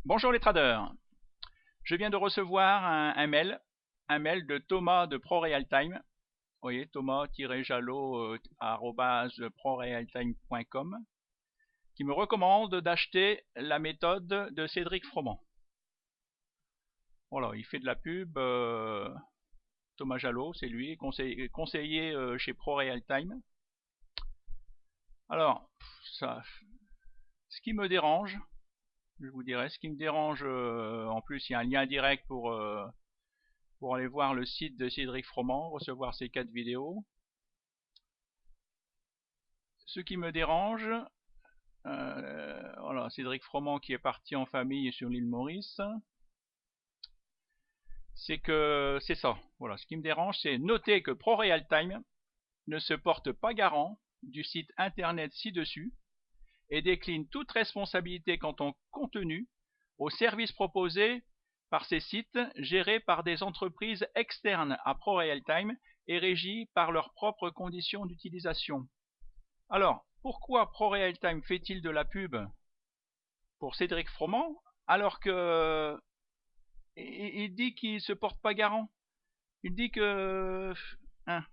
Bonjour les traders, je viens de recevoir un mail de Thomas de ProRealTime. Vous voyez, thomas-jalot@prorealtime.com qui me recommande d'acheter la méthode de Cédric Froment. Voilà, il fait de la pub. Thomas Jalot, c'est lui, conseiller chez ProRealTime. Alors, ça, ce qui me dérange, je vous dirais, ce qui me dérange, en plus il y a un lien direct pour aller voir le site de Cédric Froment, recevoir ses 4 vidéos. Ce qui me dérange, voilà, Cédric Froment qui est parti en famille sur l'île Maurice, c'est que c'est ça. Voilà, ce qui me dérange, c'est noter que ProRealTime ne se porte pas garant du site internet ci-dessus et décline toute responsabilité quant au contenu aux services proposés par ces sites gérés par des entreprises externes à ProRealTime et régis par leurs propres conditions d'utilisation. Alors, pourquoi ProRealTime fait-il de la pub pour Cédric Froment alors que il dit qu'il se porte pas garant? Il dit que hein.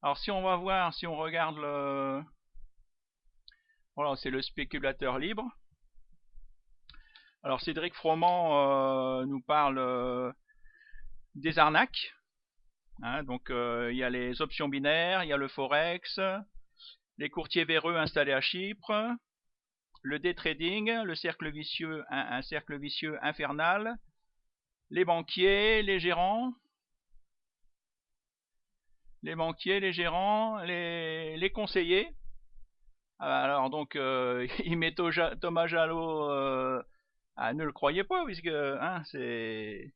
Alors si on va voir, si on regarde le, voilà, c'est le spéculateur libre. Alors Cédric Froment nous parle des arnaques. Donc il y a les options binaires, il y a le forex, les courtiers véreux installés à Chypre, le day trading, le cercle vicieux, un cercle vicieux infernal, les banquiers, les gérants, les conseillers. Alors donc il met Thomas Jalot, ne le croyez pas, puisque c'est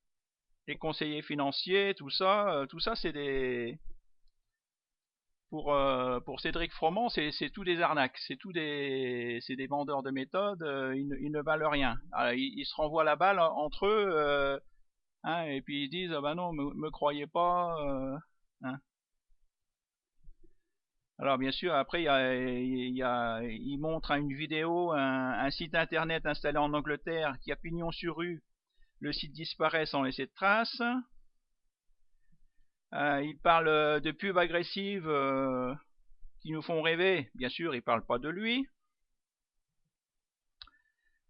les conseillers financiers, tout ça c'est des pour Cédric Froment, c'est tout des arnaques, c'est des vendeurs de méthodes, ils ne valent rien. Alors, ils se renvoient la balle entre eux, et puis ils disent ah ben non, me croyez pas. Hein. Alors bien sûr, après il montre une vidéo, un site internet installé en Angleterre qui a pignon sur rue. Le site disparaît sans laisser de traces. Il parle de pubs agressives qui nous font rêver. Bien sûr, il parle pas de lui.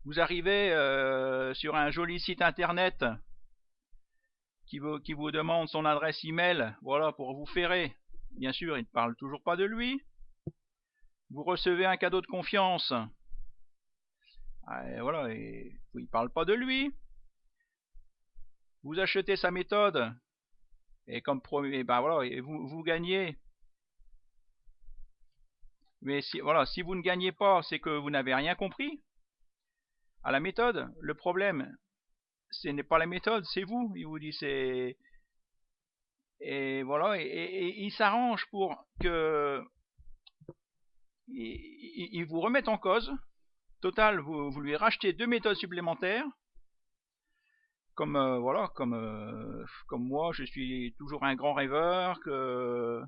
Vous arrivez sur un joli site internet qui vous demande son adresse email, voilà, pour vous ferrer. Bien sûr, il ne parle toujours pas de lui. Vous recevez un cadeau de confiance. Voilà, il ne parle pas de lui. Vous achetez sa méthode et comme promis, ben voilà, et vous gagnez. Mais si, voilà, si vous ne gagnez pas, c'est que vous n'avez rien compris à la méthode. Le problème, ce n'est pas la méthode, c'est vous. Il vous dit c'est et voilà, et il s'arrange pour que il vous remette en cause. Total, vous lui rachetez 2 méthodes supplémentaires. Comme voilà, comme moi, je suis toujours un grand rêveur, que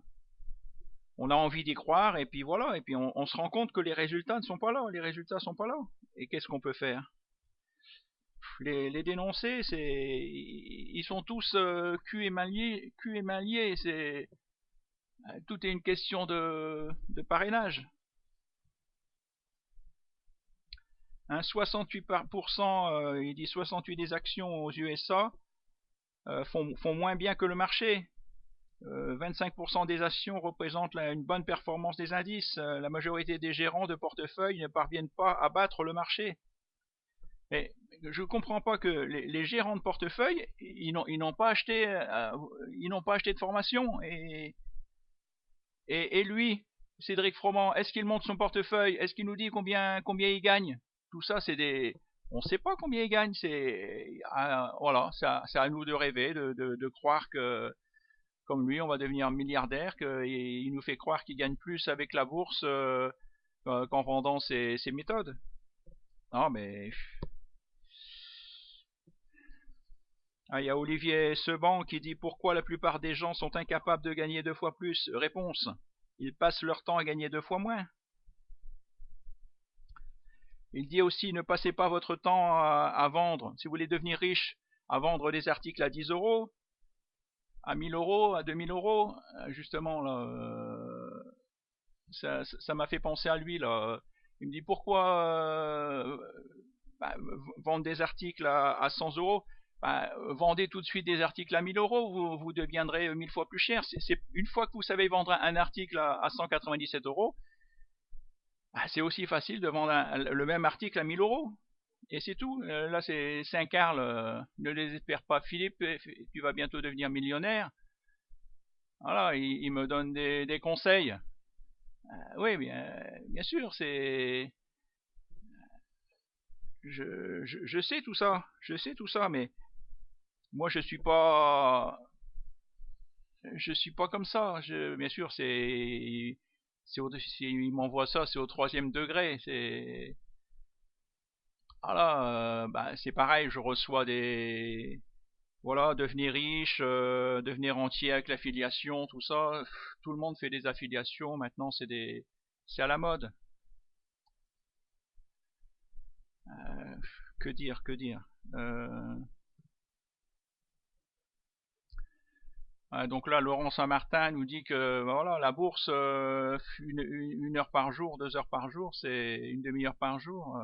on a envie d'y croire, et puis voilà, et puis on se rend compte que les résultats ne sont pas là, les résultats sont pas là. Et qu'est-ce qu'on peut faire? Les dénoncer, ils sont tous cul émaillé, c'est tout est une question de parrainage. 68%, il dit 68 des actions aux USA font moins bien que le marché. 25% des actions représentent une bonne performance des indices. La majorité des gérants de portefeuille ne parviennent pas à battre le marché. Mais je ne comprends pas que les gérants de portefeuille, ils n'ont pas acheté, de formation. Et lui, Cédric Froment, est-ce qu'il monte son portefeuille? Est-ce qu'il nous dit combien il gagne? Tout ça, on ne sait pas combien il gagne. Voilà, c'est à nous de rêver, de croire que comme lui, on va devenir milliardaire, qu'il nous fait croire qu'il gagne plus avec la bourse qu'en vendant ses méthodes. Non, mais il y a Olivier Seban qui dit pourquoi la plupart des gens sont incapables de gagner 2 fois plus. Réponse, ils passent leur temps à gagner 2 fois moins. Il dit aussi, ne passez pas votre temps à vendre, si vous voulez devenir riche, à vendre des articles à 10 euros, à 1000 euros, à 2000 euros. Justement, là, ça m'a fait penser à lui, là. Il me dit, pourquoi bah, vendre des articles à 100 euros? Bah, vendez tout de suite des articles à 1000 euros, vous deviendrez 1000 fois plus cher. Une fois que vous savez vendre un article à 197 euros, bah, c'est aussi facile de vendre le même article à 1000 euros. Et c'est tout. Là, c'est Saint-Carl. Ne désespère pas, Philippe. Tu vas bientôt devenir millionnaire. Voilà, il me donne des conseils. Oui, bien sûr, je sais tout ça. Je sais tout ça, mais moi, je suis pas comme ça. Bien sûr, il m'envoie ça, c'est au troisième degré. Voilà, bah, c'est pareil. Je reçois voilà, devenir riche, devenir entier avec l'affiliation, tout ça. Tout le monde fait des affiliations. Maintenant, c'est à la mode. Que dire, que dire. Donc là, Laurent Saint-Martin nous dit que voilà, la bourse, une heure par jour, 2 heures par jour, c'est une demi-heure par jour.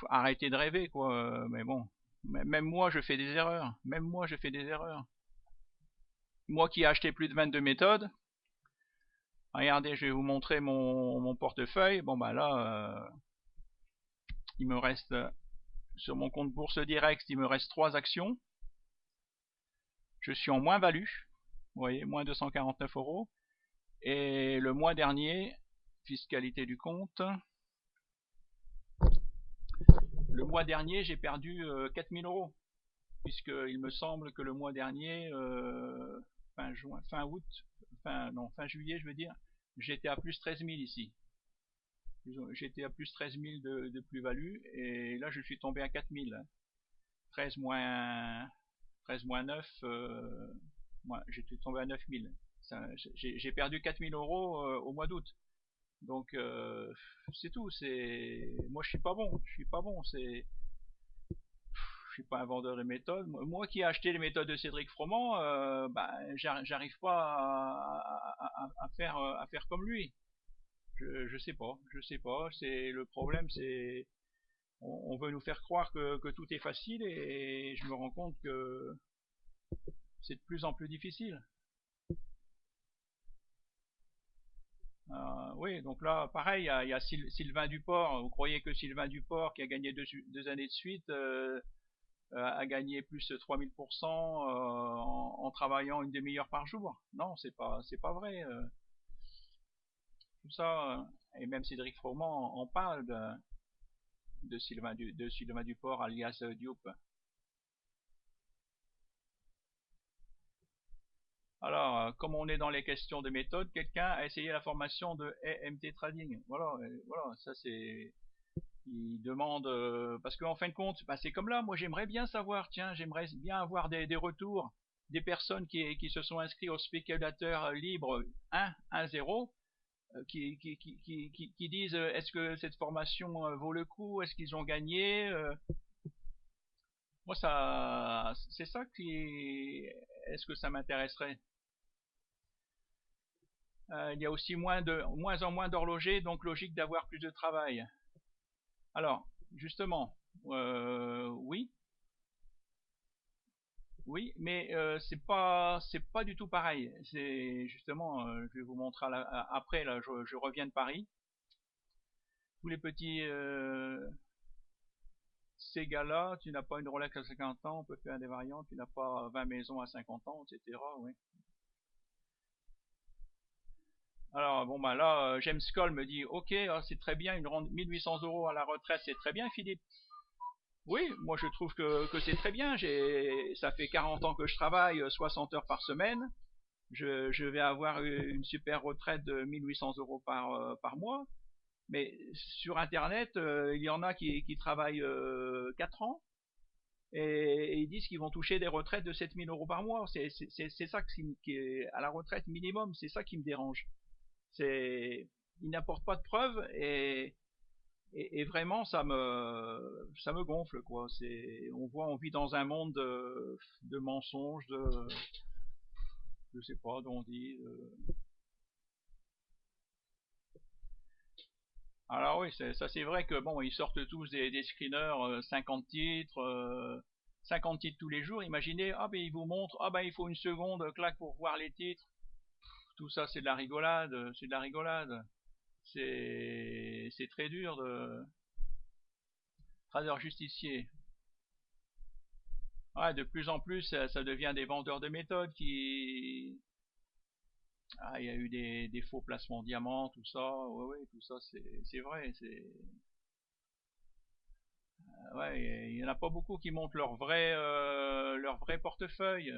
Arrêtez de rêver, quoi. Mais bon, même moi, je fais des erreurs. Même moi, je fais des erreurs. Moi qui ai acheté plus de 22 méthodes, regardez, je vais vous montrer mon portefeuille. Bon, bah là, il me reste, sur mon compte bourse direct, il me reste 3 actions. Je suis en moins-value. Vous voyez, moins 249 euros. Et le mois dernier, fiscalité du compte, le mois dernier, j'ai perdu 4000 euros. Puisqu'il me semble que le mois dernier, fin août, fin juillet, je veux dire, j'étais à plus 13 000 ici. J'étais à plus 13 000 de plus-value, et là je suis tombé à 4 000. 13 moins, 13 moins 9, j'étais tombé à 9 000. J'ai perdu 4 000 euros au mois d'août. Donc c'est tout. Moi je suis pas bon. Je suis pas bon. Je suis pas un vendeur de méthodes. Moi qui ai acheté les méthodes de Cédric Froment, j'arrive pas à faire comme lui. Je sais pas, je sais pas. C'est le problème, c'est on veut nous faire croire que tout est facile et je me rends compte que c'est de plus en plus difficile. Oui, donc là, pareil, il y a Sylvain Duport. Vous croyez que Sylvain Duport, qui a gagné deux années de suite, a gagné plus de 3000% en travaillant une demi-heure par jour? Non, c'est pas vrai. Tout ça, et même Cédric Froment en parle de Sylvain Duport, alias Diop. Alors, comme on est dans les questions de méthode, quelqu'un a essayé la formation de EMT Trading. Voilà, voilà, ça c'est. Il demande parce qu'en fin de compte, bah, c'est comme là. Moi, j'aimerais bien savoir. Tiens, j'aimerais bien avoir des retours des personnes qui se sont inscrits au spéculateur libre 1.0, qui disent est-ce que cette formation vaut le coup, est-ce qu'ils ont gagné. Moi, c'est ça qui. Est-ce que ça m'intéresserait? Il y a aussi moins en moins d'horlogers, donc logique d'avoir plus de travail. Alors, justement, oui, oui, mais c'est pas du tout pareil. C'est justement, je vais vous montrer après. Là, je reviens de Paris. Tous les petits ces gars-là, tu n'as pas une Rolex à 50 ans, on peut faire des variantes. Tu n'as pas 20 maisons à 50 ans, etc. Oui. Alors bon bah là, James Cole me dit, ok, c'est très bien, une rente 1800 euros à la retraite, c'est très bien, Philippe. Oui, moi je trouve que c'est très bien. Ça fait 40 ans que je travaille, 60 heures par semaine. Je vais avoir une super retraite de 1800 euros par mois. Mais sur Internet, il y en a qui travaillent 4 ans et ils disent qu'ils vont toucher des retraites de 7000 euros par mois. C'est ça qui est à la retraite minimum, c'est ça qui me dérange. Ils n'apportent pas de preuves et Et vraiment, ça me gonfle, quoi. On vit dans un monde de mensonges, je sais pas, dont on dit. Alors oui, ça c'est vrai que bon, ils sortent tous des screeners, 50 titres, 50 titres tous les jours. Imaginez, ah ben ils vous montrent, ah ben il faut une seconde, claque pour voir les titres. Tout ça c'est de la rigolade, c'est de la rigolade. C'est très dur de trader justicier. Ouais, de plus en plus, ça devient des vendeurs de méthodes qui. Ah, il y a eu des faux placements diamants, tout ça. Ouais, ouais, tout ça, c'est vrai. Ouais, il y en a pas beaucoup qui montrent leur vrai portefeuille.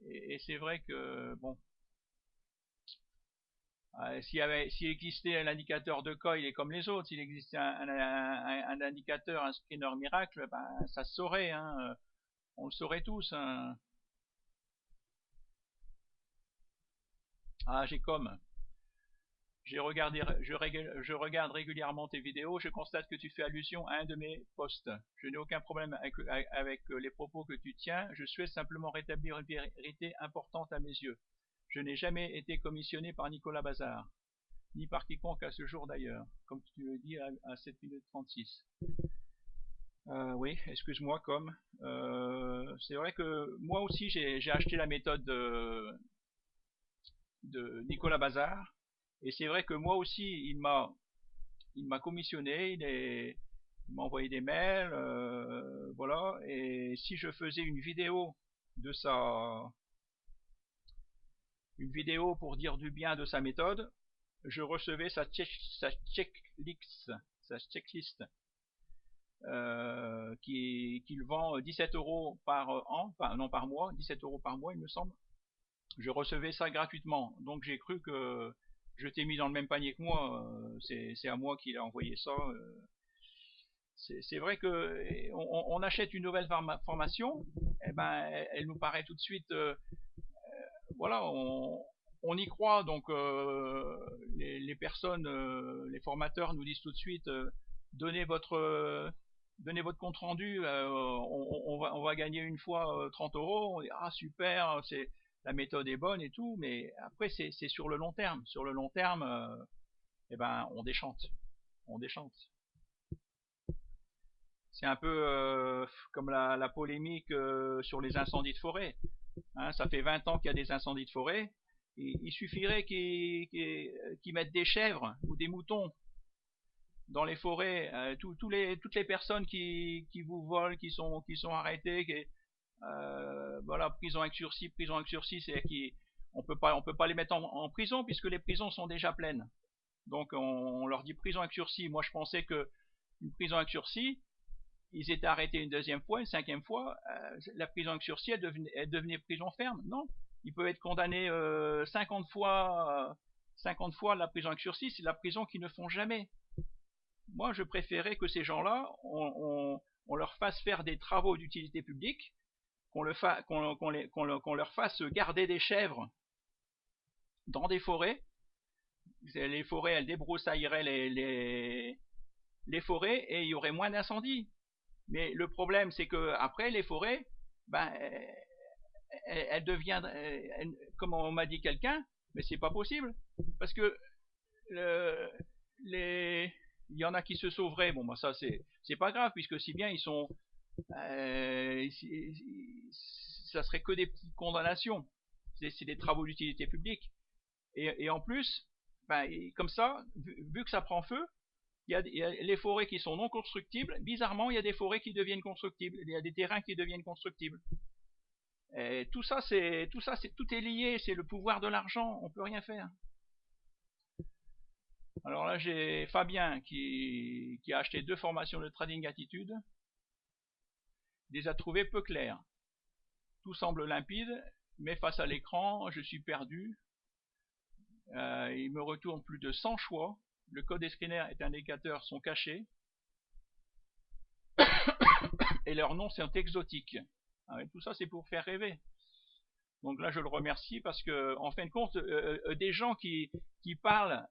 Et c'est vrai que bon, s'il existait un indicateur de coil et comme les autres, s'il existait un indicateur, un screener miracle, ben ça se saurait, hein. On le saurait tous, hein. Ah, j'ai comme. Je regarde régulièrement tes vidéos, je constate que tu fais allusion à un de mes posts. Je n'ai aucun problème avec les propos que tu tiens, je souhaite simplement rétablir une vérité importante à mes yeux. Je n'ai jamais été commissionné par Nicolas Bazar, ni par quiconque à ce jour d'ailleurs, comme tu le dis à 7 minutes 36. Oui, excuse-moi comme. C'est vrai que moi aussi j'ai acheté la méthode de Nicolas Bazar. Et c'est vrai que moi aussi, il m'a commissionné, il m'a envoyé des mails, voilà. Et si je faisais de sa, une vidéo pour dire du bien de sa méthode, je recevais sa checklist, sa checklist qu'il vend 17 euros par an, enfin, non par mois, 17 euros par mois, il me semble. Je recevais ça gratuitement. Donc j'ai cru que je t'ai mis dans le même panier que moi. C'est à moi qu'il a envoyé ça. C'est vrai que on achète une nouvelle formation, eh ben, elle nous paraît tout de suite, voilà, on y croit. Donc les personnes, les formateurs nous disent tout de suite, donnez votre donnez votre compte rendu, on va gagner une fois 30 euros. On dit ah super, c'est la méthode est bonne et tout, mais après c'est sur le long terme. Sur le long terme, eh ben on déchante. C'est un peu comme la polémique sur les incendies de forêt. Hein, ça fait 20 ans qu'il y a des incendies de forêt. Il suffirait qu'ils mettent des chèvres ou des moutons dans les forêts. Toutes les personnes qui vous volent, qui sont arrêtées, voilà, prison avec sursis, c'est on peut pas les mettre en prison puisque les prisons sont déjà pleines. Donc on leur dit prison avec sursis. Moi je pensais que une prison avec sursis, ils étaient arrêtés une deuxième fois, une cinquième fois, la prison avec sursis, elle devenait prison ferme. Non, ils peuvent être condamnés 50 fois la prison avec sursis, c'est la prison qu'ils ne font jamais. Moi, je préférais que ces gens-là, on leur fasse faire des travaux d'utilité publique, qu'on leur fasse garder des chèvres dans des forêts. Les forêts, elles débroussailleraient les forêts et il y aurait moins d'incendies. Mais le problème, c'est que après les forêts, ben, elles deviennent, comme on m'a dit quelqu'un, mais c'est pas possible parce que euh, il y en a qui se sauveraient. Bon, bah ça c'est pas grave puisque si bien ils sont, euh, ça serait que des petites condamnations. C'est des travaux d'utilité publique. Et en plus, ben, comme ça, vu que ça prend feu, il y a les forêts qui sont non constructibles. Bizarrement, il y a des forêts qui deviennent constructibles. Il y a des terrains qui deviennent constructibles. Et tout est lié. C'est le pouvoir de l'argent. On peut rien faire. Alors là, j'ai Fabien qui a acheté 2 formations de trading attitude. Il les a trouvées peu claires. Tout semble limpide, mais face à l'écran, je suis perdu. Il me retourne plus de 100 choix. Le code des screeners et indicateurs sont cachés. Et leurs noms sont exotiques. Ah, et tout ça, c'est pour faire rêver. Donc là, je le remercie parce que, en fin de compte, des gens qui parlent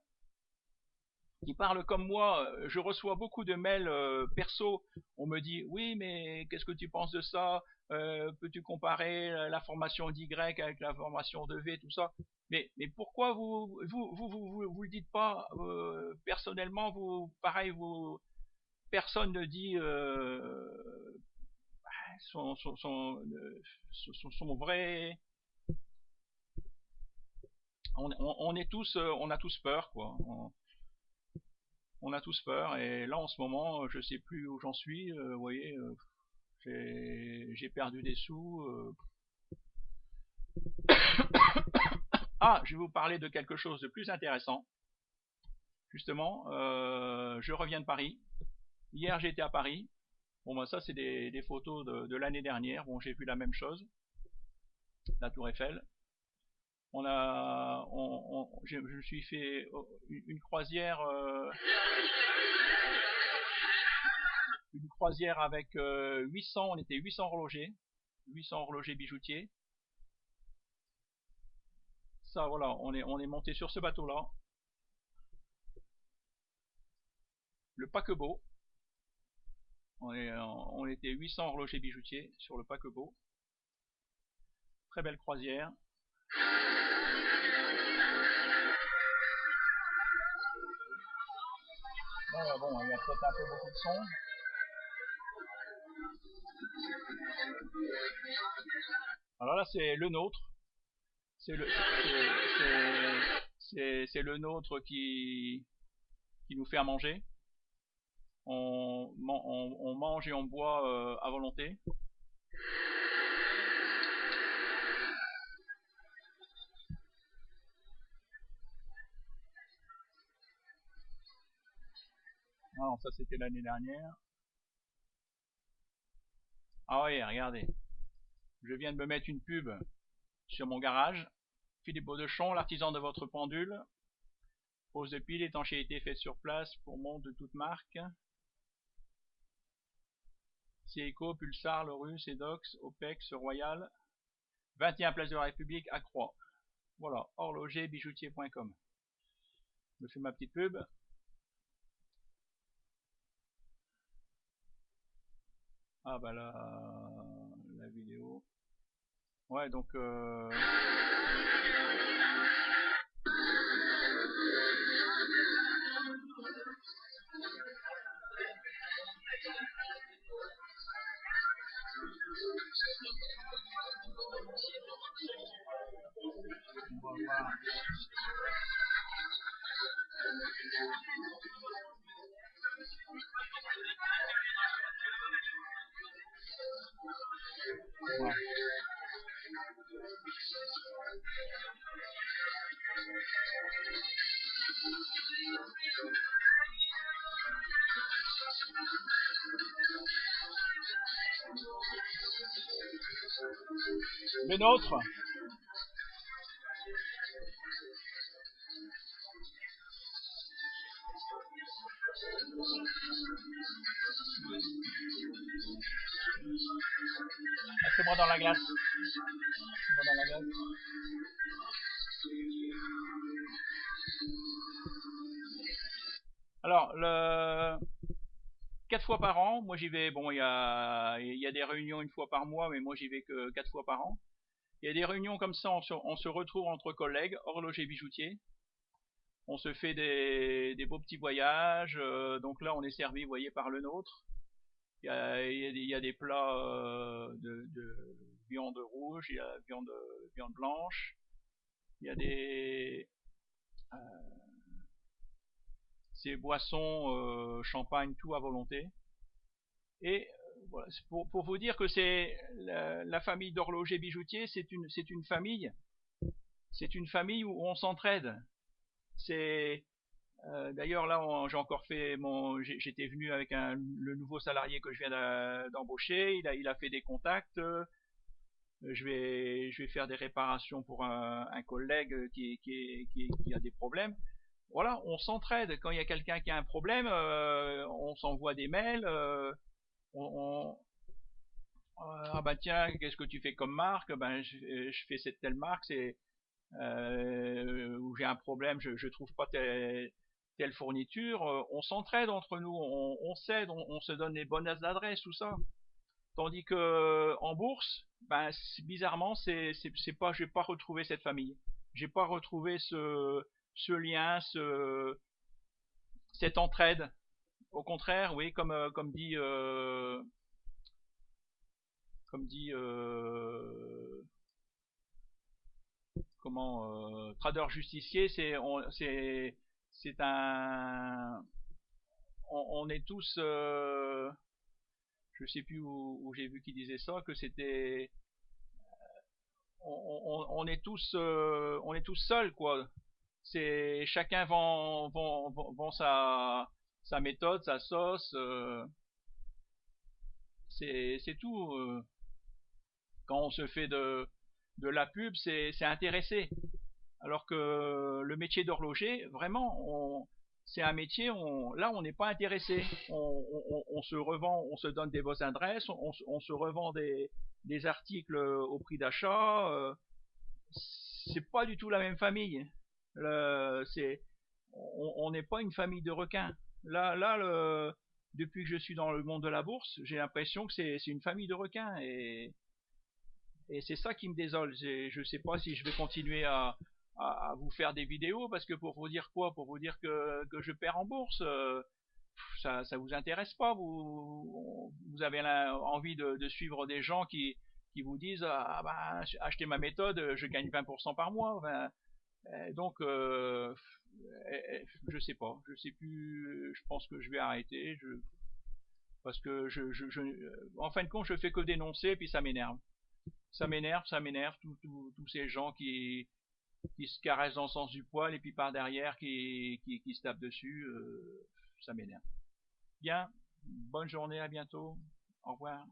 comme moi, je reçois beaucoup de mails perso. On me dit oui, mais qu'est-ce que tu penses de ça? Peux-tu comparer la formation d'Y avec la formation de V, tout ça? Mais pourquoi vous le dites pas personnellement? Vous pareil, vous personne ne dit son vrai. On est tous, on a tous peur, quoi. On a tous peur, et là en ce moment, je sais plus où j'en suis. Vous voyez, j'ai perdu des sous. Ah, je vais vous parler de quelque chose de plus intéressant. Justement, je reviens de Paris. Hier, j'étais à Paris. Bon, bah ça, c'est des photos de l'année dernière. Bon, j'ai vu la même chose, la Tour Eiffel. Je me suis fait une croisière, avec 800. On était 800 horlogers bijoutiers. Ça, voilà, on est monté sur ce bateau-là, le paquebot. On était 800 horlogers bijoutiers sur le paquebot. Très belle croisière. Voilà, bon, il y a peut-être un peu beaucoup de son. Alors là, c'est le nôtre. C'est le nôtre qui nous fait à manger. On mange et on boit à volonté. Non, ça c'était l'année dernière. Ah oui, regardez. Je viens de me mettre une pub sur mon garage. Philippe Baudechon, l'artisan de votre pendule. Pose de pile, étanchéité faite sur place pour montre de toute marque. Sieco, Pulsar, Lorus, Edox, Opex, Royal. 21 place de la République à Croix. Voilà, horlogerbijoutier.com. Je fais ma petite pub. Ah bah là, la vidéo. Ouais, donc on va voir. Ouais. Le nôtre. Mettez-moi dans la glace. Mettez-moi dans la glace. Alors, 4 fois par an, moi j'y vais. Bon, il y a des réunions une fois par mois, mais moi j'y vais que 4 fois par an. Il y a des réunions comme ça, on se retrouve entre collègues, horlogers bijoutiers. On se fait des beaux petits voyages. Donc là, on est servi, vous voyez, par le nôtre. Il y a des plats de viande rouge, il y a viande blanche. Il y a ces boissons, champagne, tout à volonté. Et voilà, pour vous dire que c'est la famille d'horlogers bijoutiers, c'est une famille. C'est une famille où on s'entraide. C'est d'ailleurs là, j'ai encore fait j'étais venu avec le nouveau salarié que je viens d'embaucher. Il a fait des contacts. Je vais faire des réparations pour un collègue qui a des problèmes. Voilà, on s'entraide. Quand il y a quelqu'un qui a un problème, on s'envoie des mails. On, Ah bah tiens, qu'est-ce que tu fais comme marque? Ben je fais cette telle marque, c'est où j'ai un problème, je trouve pas telle fourniture. On s'entraide entre nous, on s'aide, on se donne les bonnes adresses, tout ça. Tandis que en bourse, ben bizarrement, c'est pas, j'ai pas retrouvé cette famille. J'ai pas retrouvé ce lien, cette entraide. Au contraire, oui, comme dit Trader Justicier, c'est un on est tous je sais plus où j'ai vu qui disait ça, que c'était on est tous seuls, quoi. C'est chacun vend sa méthode, sa sauce, c'est tout. Quand on se fait de la pub, c'est intéressé. Alors que le métier d'horloger, vraiment, c'est un métier, là on n'est pas intéressé. On se revend, on se donne des bonnes adresses, on se revend des articles au prix d'achat. C'est pas du tout la même famille. On n'est pas une famille de requins. Depuis que je suis dans le monde de la bourse, j'ai l'impression que c'est une famille de requins et c'est ça qui me désole. Je sais pas si je vais continuer à vous faire des vidéos parce que pour vous dire quoi? Pour vous dire que je perds en bourse, ça vous intéresse pas? Vous avez envie de suivre des gens qui vous disent ah bah achetez ma méthode, je gagne 20% par mois. Enfin, donc je sais pas, je sais plus. Je pense que je vais arrêter. Parce que en fin de compte, je fais que dénoncer puis ça m'énerve. Ça m'énerve, tous ces gens qui se caressent dans le sens du poil et puis par derrière qui se tapent dessus, ça m'énerve. Bien, bonne journée, à bientôt, au revoir.